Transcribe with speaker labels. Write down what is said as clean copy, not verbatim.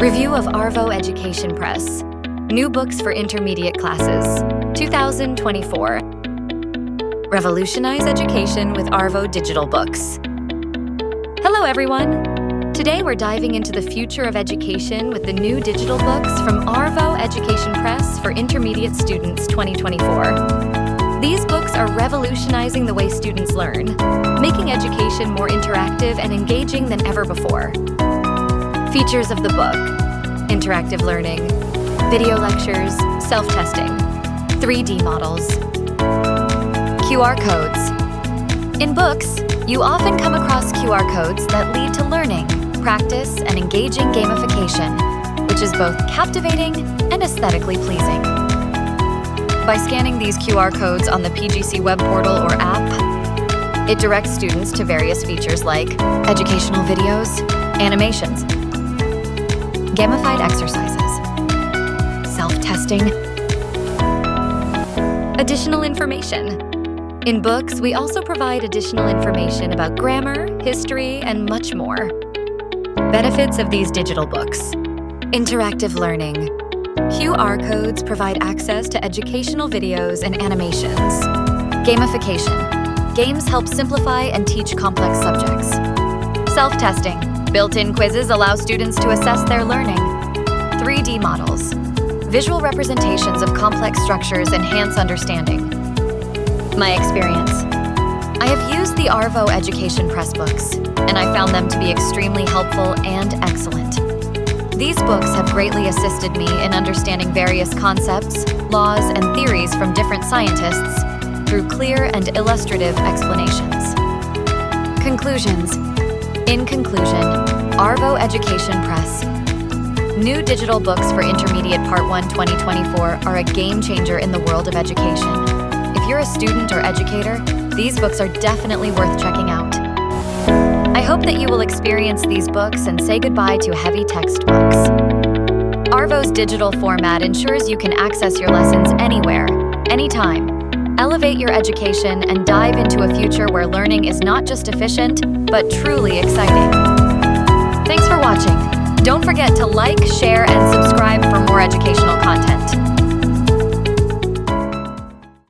Speaker 1: Review of Arvo Education Press. New Books for Intermediate Classes, 2024. Revolutionize education with Arvo digital books. Hello, everyone. Today we're diving into the future of education with the new digital books from Arvo Education Press for Intermediate Students 2024. These books are revolutionizing the way students learn, making education more interactive and engaging than ever before. Features of the book: interactive learning, video lectures, self-testing, 3D models, QR codes. In books, you often come across QR codes that lead to learning, practice, and engaging gamification, which is both captivating and aesthetically pleasing. By scanning these QR codes on the PGC web portal or app, it directs students to various features like educational videos, animations, gamified exercises, self-testing, additional information. In books, we also provide additional information about grammar, history, and much more. Benefits of these digital books: interactive learning. QR codes provide access to educational videos and animations. Gamification. Games help simplify and teach complex subjects. Self-testing. Built-in quizzes allow students to assess their learning. 3D models. Visual representations of complex structures enhance understanding. My experience. I have used the Arvo Education Press books, and I found them to be extremely helpful and excellent. These books have greatly assisted me in understanding various concepts, laws, and theories from different scientists through clear and illustrative explanations. Conclusions. In conclusion, Arvo Education Press. New digital books for Intermediate Part 1 2024 are a game changer in the world of education. If you're a student or educator, these books are definitely worth checking out. I hope that you will experience these books and say goodbye to heavy textbooks. Arvo's digital format ensures you can access your lessons anywhere, anytime. Elevate your education and dive into a future where learning is not just efficient, but truly exciting. Thanks for watching. Don't forget to like, share, and subscribe for more educational content.